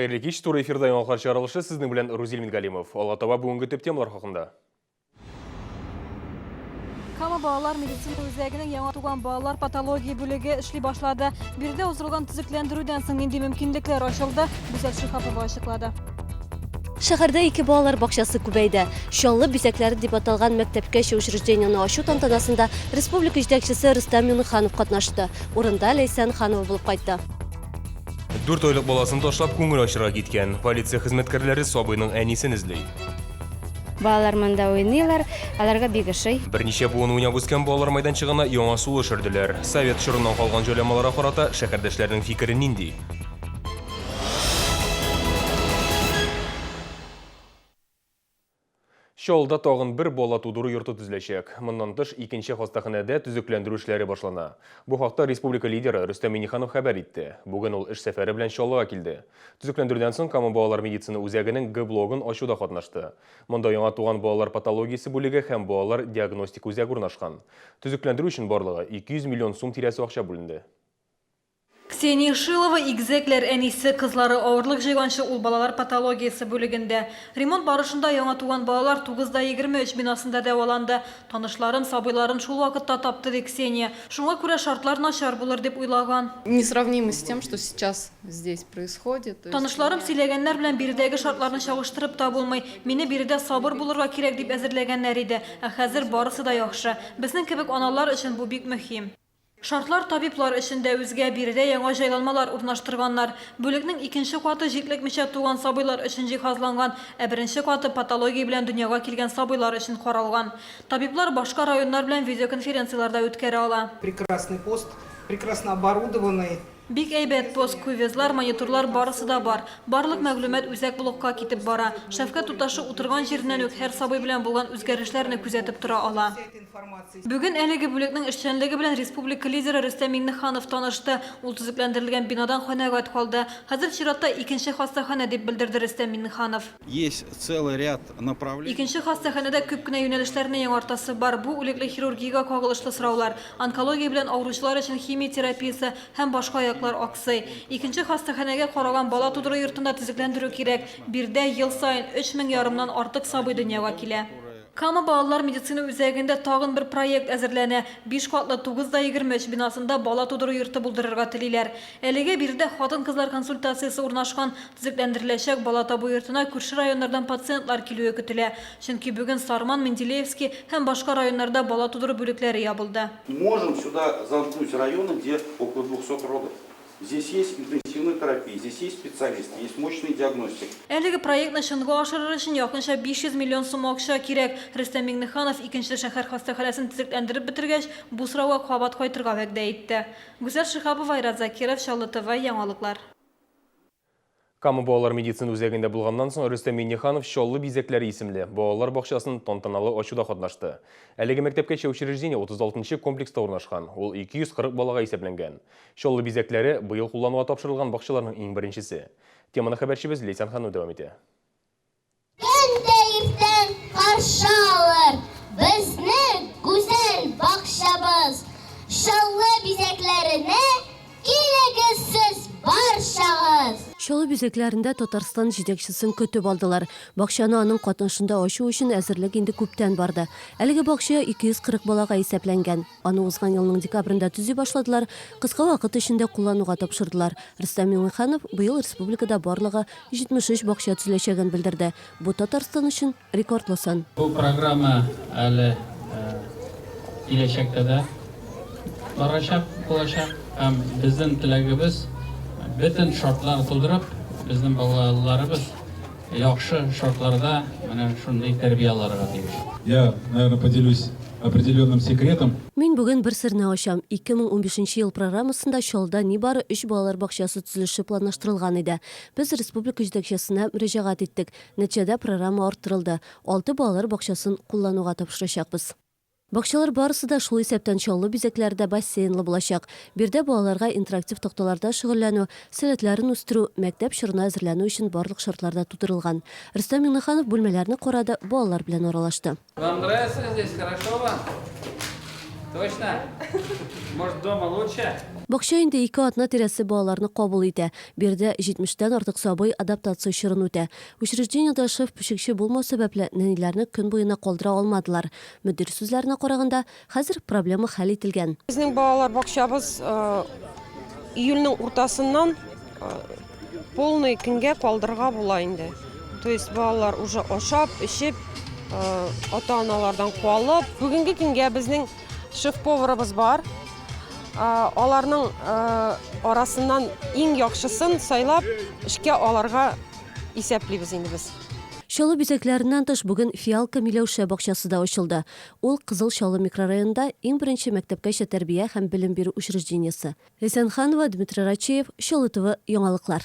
Қайырлы кеш, тур эфирда яңалықтар шығарылышы сіздің білен Рузель Мингалимов. Алатаба бүгінгі төп темалар хақында. Кама балалар медицина өзәгінің яңа туған балалар патология бөлігі эшли башлады. Бирде уздырылган түзекләндерүдән соң инде мөмкинлекләр ачылды. Гүзәл Шихапова ачыклады. Шәһәрдә 2 балалар бакчасы күбәйде. Шаллы бизәкләре дип аталган мәктәпкәчә учреждениене ачу тантанасында республика җитәкчесе Рөстәм Миңнеханов катнашты. Урында Ләйсән Ханова булып кайтты. 4 айлык баласын ташлап күңел ачырга киткән. Полиция хезмәткәрләре сабыйның әнисен эзли. Балалар монда уйныйлар, аларга бик ошый. Берничә буын уйнап үскән балалар мәйданчыгына яңа сулыш өрделәр. Совет чорыннан калган җайланмаларга карата шәһәрдәшләрнең фикере нинди? Шолда тагын бер бала тудыру йорты төзеләчәк. Моннан тыш икенче хастаханәдә төзекләндерү эшләре башлана. Бу хакта республика лидеры Рөстәм Миңнеханов хәбәр итте. Бүген ул эш сәфәре белән Чаллыга килде. Төзекләндерүдән соң Кама балалар медицина үзәгенең Г блогын ачуда катнашты. Монда яңа туган балалар патологиясе бүлеге һәм балалар диагностик үзәге урнашкан. Төзекләндерү өчен барлыгы 200 миллион сум тирәсе акча бүленде. Ксения Шилова игзекләр әнисе кызлары авырлык җыйганчы ул балалар патологиясе бүлегендә. Ремонт барышында яңа туган балалар 9-23 бинасында дәваланды. Танышларын, сабыйларын шул вакытта тапты ди Ксения. Шуңа күрә шартлар начар булыр дип уйлаган. Несравнимо с тем, что сейчас здесь происходит. Танышларым сөйләгәннәр белән биредәге шартларны чагыштырып та булмый. Мине биредә сабыр булырга кирәк дип әзерләгәннәр иде. Ә хәзер барысы да яхшы. Безнең кебек аналар өчен бу бик мөһим. Шартлар табиблар өчендә үзгә биредә яңа җайланмалар урнаштырганнар. Бүлекнең икенче каты җитлекмичә туган сабыйлар өчен җиһазланган, ә беренче каты патология белән дөньяга килгән сабыйлар өчен каралган. Табиблар башка районнар белән видеоконференцияларда үткәрә ала. Прекрасный пост, прекрасно оборудованный. Бик әйбәт пост, кувезлар, мониторлар барысы да бар. Барлык мәгълүмат үзәк блокка китеп бара. Шәфкать туташы утырган җиреннән үк һәр сабый белән булган үзгәрешләрне күзәтеп тора ала. Бүген әлеге бүлекнең эшчәнлеге белән республика лидеры Рөстәм Миңнеханов танышты. Ул төзекләндерелгән бинадан канәгать калды. Хәзер чиратта икенче хастаханә дип белдерде Рөстәм Миңнеханов. Есть целый ряд направлений. Икенче хастаханәдә күп кенә юнәлешләрне яңартасы бар. Бу үлекле хирургиягә кагылышлы сораулар, онкология белән авыручылар өчен химия терапиясе һәм башка яклар аксый. Икенче хастаханәгә караган бала тудыру йортында төзекләндерү кирәк. Бирдә ел саен 3,5 артык сабый дөньяга килә. Кама балалар медицина үзәгендә тагын бер проект әзерләнә. 5 катлы 9-23 бинасында бала тудыру йорты булдырырга телиләр. Әлегә бирдә хатын-кызлар консультациясе урнашкан, төзекләндереләчәк бала табу йортына күрше районнардан пациентлар килүе көтелә. Чөнки бүген Сарман, Менделеевский һәм башка районнарда бала тудыру бүлекләре ябылды. Можем сюда замкнуть районы, где около 200 родов. Здесь есть интенсивная терапия, здесь есть специалисты, есть мощный диагностик. Әлеге проектны чынга ашырыр өчен якынча 500 миллион сум акча кирәк. Рөстәм Миңнеханов икенче шәһәр хастаханәсен төзекләндереп бетергәч, бу сорауга кабат кайтырга вәгъдә итте. Гүзәл Шихапова, Айрат Закиров, Чаллы ТВ, яңалыклар. Кама балалар медицина үзәгендә булганнан соң Рөстәм Миңнеханов Чаллы бизәкләре исемле балалар бакчасын тантаналы ачуда катнашты. Әлеге мәктәпкәчә учреждение 36-нчы комплекста урнашкан. Ул 240 балага исәпләнгән. Чаллы бизәкләре быел куллануга тапшырылган бакчаларның иң беренчесе. Теманы хәбәрчебез Лейсан Ханова дәвам итә. Көнде иртән каршы алыр безне гүзәл бакчабыз. Чаллы бизәкләренә килегез сез барчагыз. Чаллы бизәкләрендә Татарстан җитәкчесен көтеп алдылар. Бакчаны аның катнашында ачу өчен әзерлек инде күптән барды. Әлеге бакча 240 балага исәпләнгән. Аны узган елның декабрендә төзи башладылар. Кыска вакыт эчендә куллануга тапшырдылар. Рөстәм Миңнеханов быел республикада барлыгы 73 бакча төзеләчәген белдерде. Бу Татарстан өчен рекордлы сан. Бу программа әле киләчәктә дә барачак булачак. Һәм безнең теләгебез бөтен шартлар тудырып, безнең балаларыбыз яхшы шартларда менә шундый тәрбия алырга тиеш. Я, наверное, поделюсь определенным секретом. Мин бүген бер серне ачам. 2015 ел программасында Чаллыда нибары 3 балалар бакчасы төзелеше планлаштырылган иде. Без республика җитәкчесенә мөрәҗәгать иттек. Нәтиҗәдә программа арттырылды. 6 балалар бакчасын куллануга тапшырачакбыз. Бакчалар барысы да шул исәптән Чаллы бизәкләрендә бассейнлы булачак. Бирдә балаларга интерактив такталарда шөгыльләнү, сәләтләрен үстерү, мәктәп чорына әзерләнү өчен барлык шартларда тудырылган. Рөстәм Миңнеханов бүлмәләрне карады, балалар белән аралашты. Вам нравится здесь, хорошо вам? Точно? Может, дома лучше? Бакча инде 2 атна тирәсе балаларны кабул итә. Бердә 70-тән артык сабый адаптация чорын үтә. Учреждениедә шеф-пешекче булмау сәбәпле нәниләрне көн буена калдыра алмадылар. Мөдир сүзләренә караганда, хәзер проблема хәл ителгән. Безнең балалар бакчабыз июльнең уртасыннан полный көнгә калдырга була инде. То есть балалар уже ашап, эчеп, ата-аналардан калып, бүгенге көнгә безнең шеф-поварыбыз бар. Аларның арасыннан иң яхшысын сайлап, эшкә аларга исәплибез инде без. Шалы бизәкләреннән тыш бүген Фиалка Миләүшә бакчасы да ачылды. Ул Кызыл Шалы микрорайонында иң беренче мәктәпкәчә тәрбия һәм белем бирү учреждениесе. Әсәнханова, Дмитрий Рачеев, Шалы ТВ яңалыклар.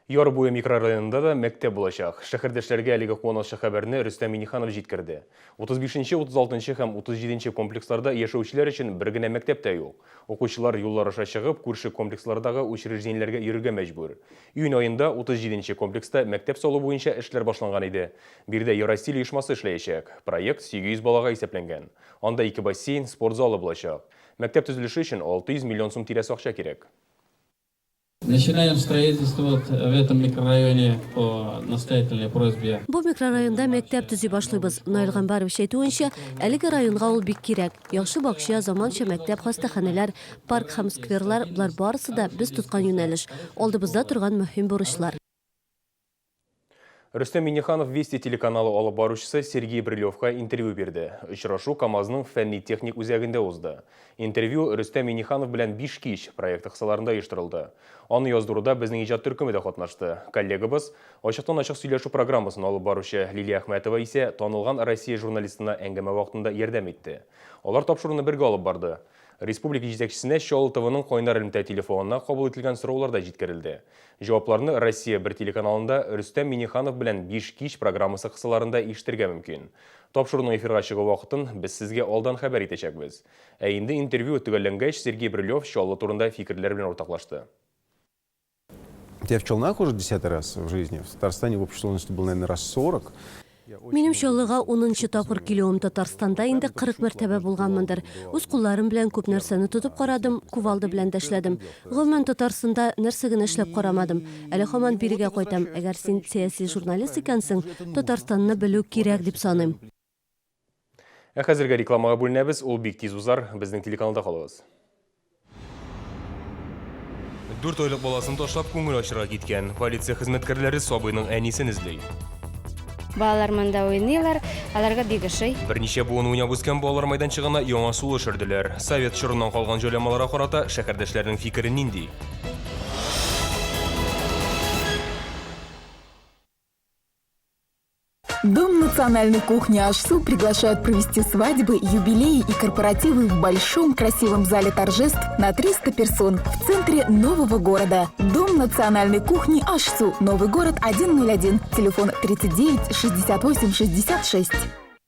Яр буе микрорайонында да мәктәп булачак. Шәһәрдәшләргә әлеге куанычлы хәбәрне Рөстәм Миңнеханов җиткерде. 35-нче, 36-нчы һәм 37-нче комплексларда яшәүчеләр өчен бер генә мәктәп тә юк. Укучылар юллар аша чыгып, күрше комплекслардагы учреждениеләргә йөрергә мәҗбүр. Июнь айында 37-нче комплекста мәктәп салу буенча эшләр башланган иде. Бирдә Евростиль оешмасы эшләячәк. Проект 800 балага исәпләнгән. Анда 2 бассейн, спорт залы булачак. Мәктәп төзелеше өчен 600 миллион сум тирәсе акча кирәк. Начинаем строительство в этом микрорайоне по настоятельной просьбе. Бу микрорайонда мәктәп төзи башлыйбыз. Наил Гамбаров әйтүенчә, әлеге районга ул бик кирәк. Яхшы бакча, заманча мәктәп, хастаханәләр, парк һәм скверлар, булар барысы да без тоткан юнәлеш. Алдыбызда торган мөһим бурычлар. Рөстәм Миңнеханов Вести телеканалы алып баручысы Сергей Брилевка интервью бирде. Очрашу КАМАЗның фәнни-техник үзәгендә узды. Интервью Рөстәм Миңнеханов белән 5 кич проект кысаларында оештырылды. Аны яздыруда безнең иҗат төркеме дә катнашты. Коллегабыз ачыктан-ачык сөйләшү программасын алып баручы Лилия Әхмәтова исә танылган Россия журналистына әңгәмә вакытында ярдәм итте. Алар тапшыруны бергә алып барды. Республика җитәкчесенә Шалы ТВның кайнар элемтә телефонына кабул ителгән сораулар да җиткерелде. Җавапларны Россия 1 телеканалында Рөстәм Миңнеханов белән 5 кич программасы кысаларында ишетергә мөмкин. Тапшыруның эфирга чыгу вакытын без сезгә алдан хәбәр итәчәкбез. Ә инде интервью төгәлләнгәч, Сергей Брилев Шалы турында фикерләр белән уртаклашты. Я в Челнах уже 10-й раз в жизни. В Татарстане в общей сложности был, наверное, раз 40. Минем Шалыга 10-нчы тапкыр килүем Татарстанда инде 40 мәртәбә булганмындыр. Үз кулларым белән күп нәрсәне тотып карадым, кувалды белән дәшләдем. Гомумән Татарстанда нәрсә генә эшләп карамадым. Әле һаман бирегә кайтам. Әгәр син сәяси журналист икәнсең, Татарстанны белү кирәк дип саныйм. Ә хәзергә рекламага бүленәбез, ул бик тиз узар, безнең телеканалда калыгыз. 4 айлык баласын ташлап күңел ачырга киткән. Полиция хезмәткәрләре сабыйның әнисен эзли. Балалар монда уйныйлар, аларга бик ошый. Берничә буын уйнап үскән балалар мәйданчыгына яңа сулыш өрделәр. Совет чорыннан калган җайланмаларга карата шәһәрдәшләрнең фикере нинди? Дом национальной кухни Ашсу приглашает провести свадьбы, юбилеи и корпоративы в большом красивом зале торжеств на 300 персон в центре нового города. Дом национальной кухни Ашсу, Новый город 101, телефон 39 68 66.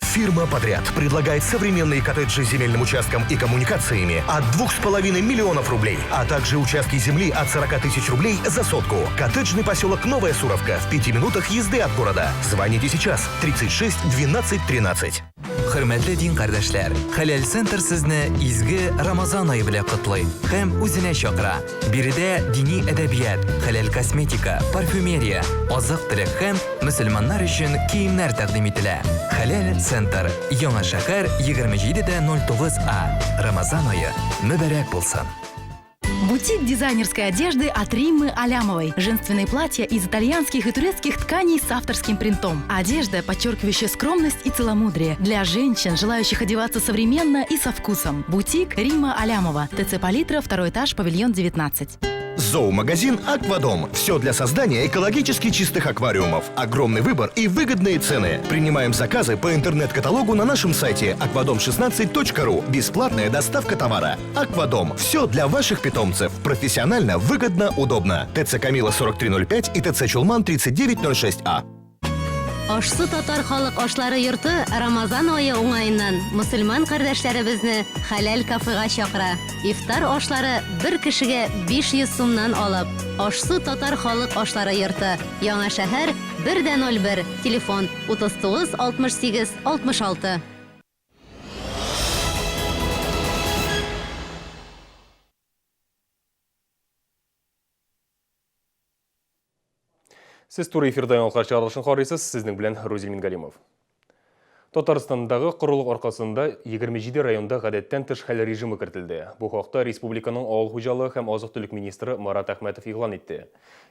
Фирма «Подряд» предлагает современные коттеджи с земельным участком и коммуникациями от 2,5 миллионов рублей, а также участки земли от 40 тысяч рублей за сотку. Коттеджный поселок Новая Суровка в 5 минутах езды от города. Звоните сейчас 36 12 13. Хөрмәтле дин кардәшләр, Хәләл центр сезне изге Рамазан ае белән котлый һәм үзенә чакыра. Биредә дини әдәбият, хәләл косметика, парфюмерия, азык-төлек һәм мөселманнар өчен киемнәр тәкъдим ителә. Хәләл центр, Яңа шәһәр 27-09А. Рамазан ае мөбарәк булсын. Бутик дизайнерской одежды от Риммы Алямовой. Женственные платья из итальянских и турецких тканей с авторским принтом. Одежда, подчеркивающая скромность и целомудрие. Для женщин, желающих одеваться современно и со вкусом. Бутик Римма Алямова. ТЦ Палитра, 2 этаж, павильон 19. Зоомагазин «Аквадом». Все для создания экологически чистых аквариумов. Огромный выбор и выгодные цены. Принимаем заказы по интернет-каталогу на нашем сайте aquadom16.ru. Бесплатная доставка товара. «Аквадом». Все для ваших питомцев. Профессионально, выгодно, удобно. ТЦ Камила 4305 и ТЦ Чулман 3906А. Ашсу татар халык ашлары йорты Рамазан ае уңайыннан мусульман кардәшләребезне хәләл кафега чакыра. Ифтар ашлары бер кешегә 500 сумнан алып. Ашсу татар халык ашлары йорты. Яңа шәһәр 101, телефон 39 68 66. Сіз туры эфирді оңқар чарылышын қарайсыз, сіздің білен Рузил Мингалимов. Татарстандағы құрылық арқасында 27 районда ғадеттен тыш хәл режимі кіртілді. Бұл хақта республиканың ауыл хуҗалыгы һәм азык-түлек министрі Марат Әхмәтов игълан итте.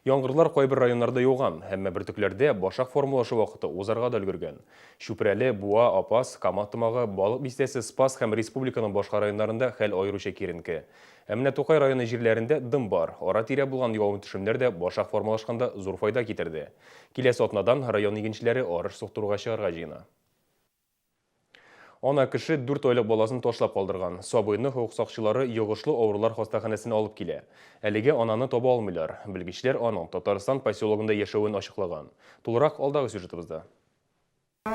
Яңғырлар кайбер районнарда яуган, һәм бертөкләрдә башак формулашы вакыты узарга да өлгергән. Шүпрәле, Буа, Апас, Камат тымагы, Балык бистәсе, Спас һәм республиканың башка районнарында хәл аеруча киренке. Әмінә Тукай районы җирләрендә дым бар. Ара-тирә булган явым-төшемнәр дә башак формалашканда зур файда китерде. Киләсе атнадан район игенчеләре арыш суктыруга чыгарга җыена. Ана кеше 4 айлык баласын ташлап калдырган. Сабыйны хукук сакчылары йогышлы авырулар хастаханәсенә алып килә. Әлегә ананы таба алмыйлар. Белгечләр аның Татарстан поселогында яшәвен ачыклаган. Тулырак алдагы сюжетыбызда.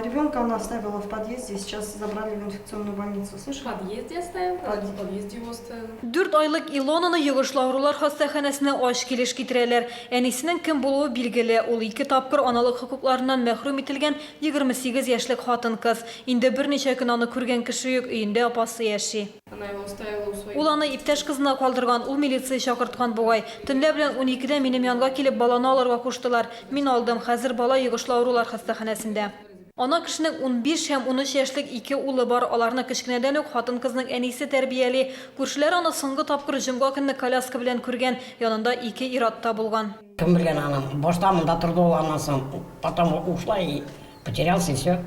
Ребенка она оставила в подъезде, сейчас забрали в инфекционную больницу. Слышишь? В подъезде оставил? В подъезде его оставил. 4 айлык Илонаны йогышлы авырулар хастаханәсенә аш килеш китерәләр. Әнисенең кем булуы билгеле. Ул 2 тапкыр аналык хокукларыннан мәхрүм ителгән 28 яшьлек хатын-кыз. Инде берничә көн аны күргән кеше юк, өендә апасы яши. Она его оставила у своей. Ул аны иптәш кызына калдырган, ул милиция чакырткан бугай. Төнлә белән 12дә минем янга килеп баланы алырга куштылар. Мин алдым, хәзер бала йогышлы авырулар хастаханәсендә. Ана кешенең 15 һәм 13 яшьлек 2 улы бар, аларны кечкенәдән үк хатын-кызның әнисе тәрбияли. Күршеләр аны соңгы тапкыр җомга көнне коляска белән күргән, янында 2 ир-атта булган. Кем белгән аны, башта монда торды ул анасы, потом ушла и потерялся и все.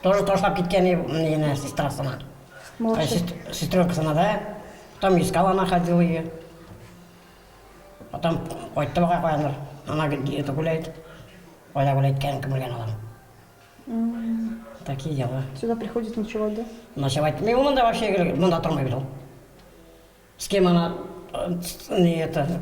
Тоже ташлап киткән менә сестрасына. Сестренкасына да, потом искала, она ходила ее. Потом кайтты бага куяныр, она где-то гуляет. Кайда гуляет, кем белгән алар. Такие дела. Сюда приходит ночевать, да? Ночевать. Мы мында вообще мында тормай бит ул. С кем она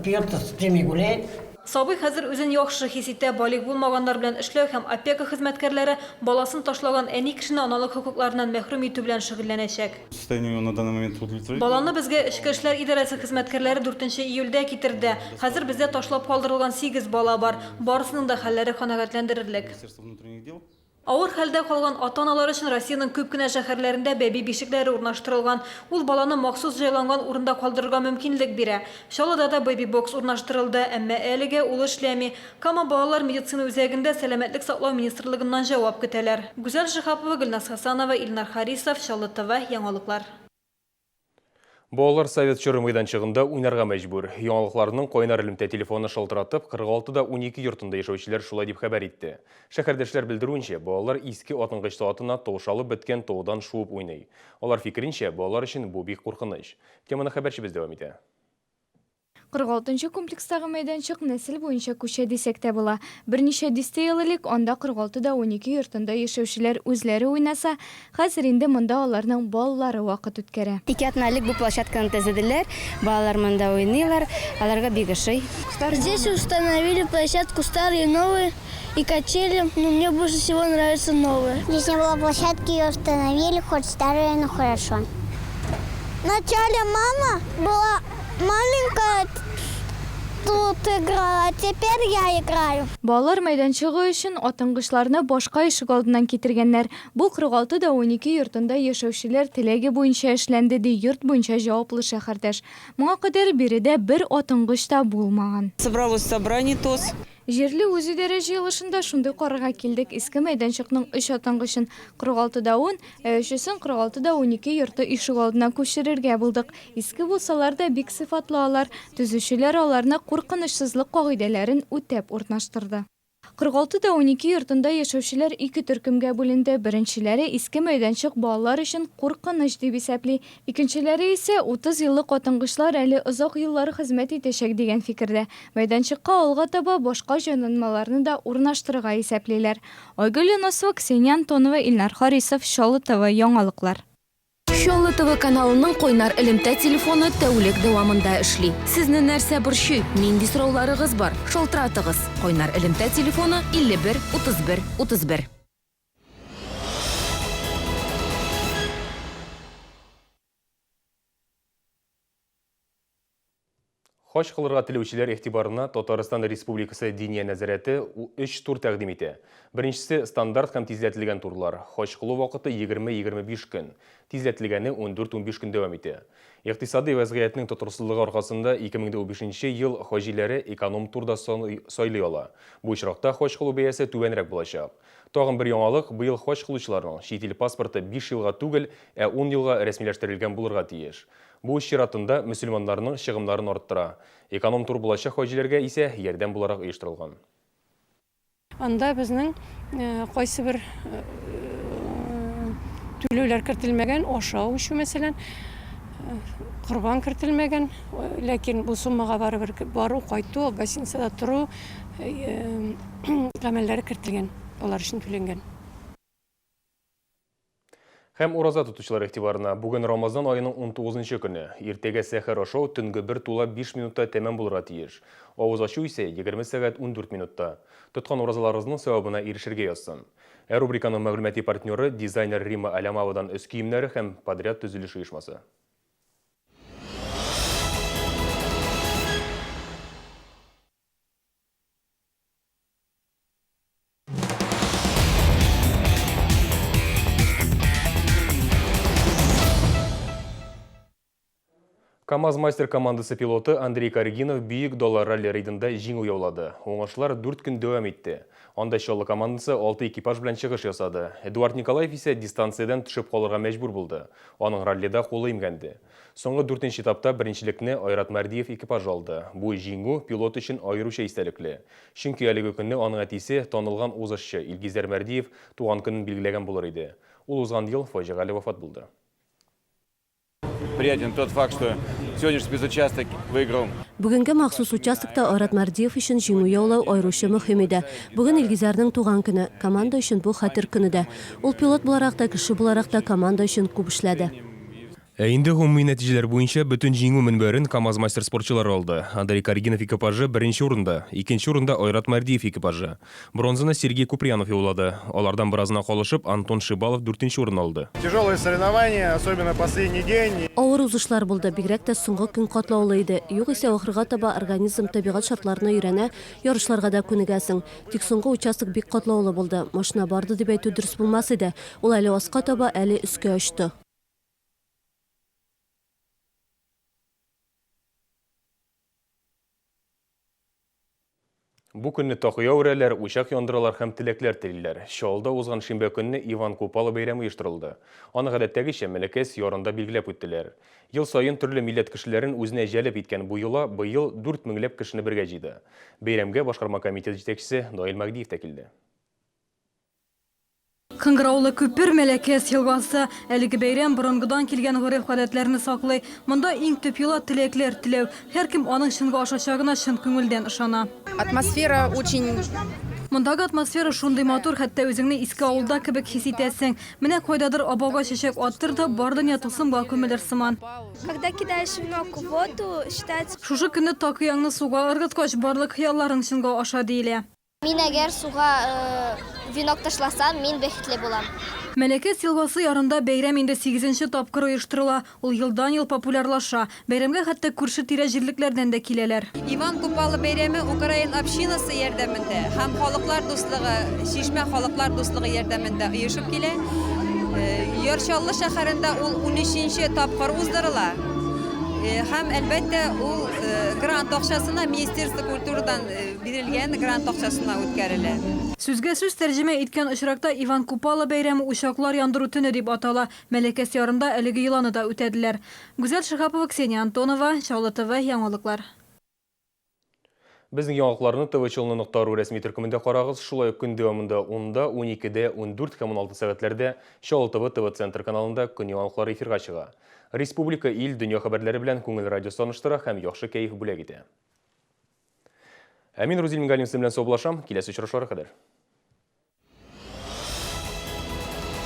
пьет, с теми гуляет. Сабый хәзер үзен яхшы хис итә, балиг булмаганнар белән эшләү һәм опека хезмәткәрләре баласын ташлаган әни кешене аналык хокукларыннан мәхрүм итү белән шөгыльләнәчәк. Состояние на данный момент удовлетворительно. Баланы безгә Эчке эшләр идарәсе хезмәткәрләре 4 июльдә китерде. Хәзер бездә ташлап калдырылган 8 бала бар. Барысының да хәлләре канәгатьләндерерлек. Министерство внутренних дел. Авыр хәлдә калган ата-аналар өчен Россиянең күп кенә шәһәрләрендә бәби бишекләре урнаштырылган. Ул баланы махсус җайланган урында калдырырга мөмкинлек бирә. Шалыда да бэби бокс урнаштырылды, әмма әлегә ул эшләми. Кама балалар медицина үзәгендә сәламәтлек саклау министрлыгыннан җавап көтәләр. Гүзәл Шихапова, Гөлнас Хасанова, Илнар Харисов, Шалы ТВ, яңалыклар. Балалар совет чоры мәйданчыгында уйнарга мәҗбүр. Яңалыкларның кайнар элемтә телефоны шалтыратып, 46-да 12 йортында яшәүчеләр шулай дип хәбәр итте. Шәһәрдәшләр белдерүенчә, балалар иске атынгыч саатына тошалып беткән таудан шуып уйный. Алар фикеренчә, балалар өчен бу бик куркыныч. Теманы хәбәрчебез дәвам итә. 46 комплекстагы мәйданчык нәсел буенча күчә дисәк тә була. Берничә дистә ел элек анда 46да 12 йортында яшәүчеләр үзләре уйнаса, хәзер инде монда аларның балалары вакыт үткәрә. 2 атналык бу площадканы төзеделәр, балалар монда уйныйлар, аларга бик ошый. Здесь установили площадку старые и новые, и качели, но мне больше всего нравятся новые. Здесь не было площадки, ее установили, хоть старые, но хорошо. Вначале мама была маленькая, тут играла, а теперь я играю. Балалар мәйданчыгы өчен атынгычларны башка ишек алдыннан китергәннәр. Бу 46да 12 йортында яшәүчеләр теләге буенча эшләнде ди йорт буенча җаваплы шәһәрдәш. Моңа кадәр биредә бер атынгыч та булмаган. Собралось собрание ТОС. Җирле үзидарә җыелышында шундый карарга килдек. Иске мәйданчыкның 3 атынгычын 46да 10, өчесен 46да 12 йорты ишек алдына күчерергә булдык. Иске булсалар да бик сыйфатлы алар. Төзүчеләр аларны куркынычсызлык кагыйдәләрен үтәп урнаштырды. 46да 12 йортында яшәүчеләр 2 төркемгә бүленде. Беренчеләре иске мәйданчык балалар өчен куркыныч дип исәпли. Икенчеләре исә 30 еллык атынгычлар әле озак еллар хезмәт итәчәк дигән фикердә. Мәйданчыкка алга таба башка җанланмаларны да урнаштырырга исәплиләр. Айгөл Яносова, Ксения Антонова, Илнар Харисов, Шалы ТВ, яңалыклар. Шолы ТВ каналының кайнар элемтә телефоны тәүлек дәвамында эшли. Сезне нәрсә борчый? Нинди сорауларыгыз бар? Шалтыратыгыз. Кайнар элемтә телефоны 51 31 31. Хош қылырға тілеушілер ихтибарына Татарстан Республикасы Диния нәзіреті 3 тур тәқдим ете. Біріншісі стандарт һәм тизләтілген турлар. Хош қылу вақыты 20-25 күн. Тизләтілгені 14-15 күн дәвам ете. Иқтисади вәзгиятның тотырсызлығы арқасында 2015 ел хожилері эконом турда сайлый ала. Бу очракта хош қылу бәясе түбәнрәк булачак. Тагын бір яңалык, быел хош кылучыларның шет ил паспорты 5 елга түгел, 10 елга рәсмиләштерелгән булырга тиеш. Бу чиратында мөселманнарның чыгымнарын арттыра. Эконом тур булачак хоҗиләргә исә ярдәм буларак оештырылган. Анда безнең кайсы бер түләүләр кертелмәгән, ашау үчү мәсәлән, корбан кертелмәгән, ләкин бу суммага бару, кайту, гостиницада туру гамәлләре кертелгән, алар өчен түләнгән. Һәм ураза тутучылар игътибарына бүген Рамазан айының 19-нчы көне. Иртәгә сәхәр ашау төнге 1:05 минутта тәмам булырга тиеш. Авыз ачу исә 20 сәгать 14 минутта. Тоткан уразаларыгызның савабына ирешергә язсын. Рубриканың мәгълүмати партнеры дизайнер Рима Алямовадан өс киемнәре һәм подряд төзелеш оешмасы. КамАЗ-мастер командасы пилоты Андрей Каргинов бийик доллар ралли рейдында җиңү яулады. Уңышлар 4 көн дәвам итте. Анда Чаллы командасы 6 экипаж белән чыгыш ясады. Эдуард Николаев исә дистанциядан төшеп калырга мәҗбүр булды. Аның раллида кулы имгәнде. Соңгы 4нче этапта беренчелекне Айрат Мәрдиев экипаж алды. Бу җиңү пилот өчен аеруча истәлекле. Чөнки әлеге көнне аның әтисе танылган узышчы Илгизәр Мәрдиев туган көнен билгеләгән булыр иде. Ул узган ел фаҗигале вафат булды. Приятен тот факт, что сегодняшний спецучасток выиграл. Бүгенге махсус участокта Айрат Мәрдиев өчен җиңү яулау аеруча мөһим иде. Бүген Илгизәрнең туган көне, команда өчен бу хәтер көне дә. Ул пилот буларак та, кеше буларак та команда өчен күп эшләде. Инде гомуми нәтиҗәләр буенча бөтен җиңү минбәрен КамАЗ-мастер спортчылары алды. Андрей Каргинов экипажы 1нче урында, 2нче урында Айрат Мәрдиев экипажы. Бронзаны Сергей Куприянов яулады. Алардан биразына калышып Антон Шибалов 4нче урын алды. Тяжелые соревнования, особенно последний день. Авыр узышлар булды, бигрәк тә соңгы көн катлаулы иде. Югыйсә ахырга таба организм табигать шартларына өйрәнә, ярышларга да күнегәсең. Тик соңгы участок бик катлаулы булды. Машина барды дип әйтү дөрес булмас иде. Ул әле аска таба, әле өскә очты. Бу көнне тахыя үрәләр, учак яндыралар һәм теләкләр телиләр. Чаллыда узган шимбә көнне Иван Купалы бәйрәме оештырылды. Аны гадәттәгечә Мәләкәс ярында билгеләп үттеләр. Ел саен төрле милләт кешеләрен үзенә җәлеп иткән бу быел 4000 кешене бергә җыйды. Бәйрәмгә башкарма комитет җитәкчесе Наил Мәгдиев тә килде. Кыңгыраулы күпер Мәләкәс елгасы әлеге бәйрәм борынгыдан килгән гореф-гадәтләрне саклый. Монда иң төп юла теләкләр теләү. Һәркем аның чынга ашачагына чын күңелдән ышана. Атмосфера очень... Мондагы атмосфера шундый матур, хәтта үзеңне иске авылда кебек хис итәсең. Менә кайдадыр абауга чәчәк аттыр да бардын ятылсынга күмелер сыман. Когда кидаешь венок в воду, считается... Шушы көнне такыяңны суга ыргыткач барлык хыялларың чынга аша диелә. Мин әгәр суга венок ташласам, мин бәхетле булам. Мәләкәс елгасы ярында бәйрәм инде 8нче тапкыр оештырыла. Ул елдан-ел популярлаша. Бәйрәмгә хәтта күрше-тирә җирлекләрдән дә киләләр. Иван Купалы бәйрәме Украин общинасы ярдәмендә һәм халыклар дуслыгы, Шишмә халыклар дуслыгы ярдәмендә оешып килә. Чаллы шәһәрендә ул 13нче тапкыр уздырыла. Һәм әлбәттә ул грант акчасына Министерство культурадан бирелгән грант акчасына үткәрелә. Сүзгә сүз тәрҗемә иткән очракта Иван Купалы бәйрәме учаклар яндыру төне дип атала. Мәләкәс ярында әлеге еланы да үтәделәр. Гүзәл Шихапова, Ксения Антонова, Чаллы ТВ, яңалыклар. Безнең яңалыкларны ТВ-чылны.ру рәсми төркемендә карагыз. Шулай ук көн дәвамында 10-да, 12-дә, 14 һәм 16 сәгатьләрдә Чаллы ТВ ТВ-центр каналында көн яңалыклары эфирга чыга. Республика, ил, дөнья хәбәрләре белән күңел радио таныштыра һәм яхшы кәеф бүләк итә. Әмин Рузил Мингалин белән саубулашам. Киләсе очрашларга кадәр.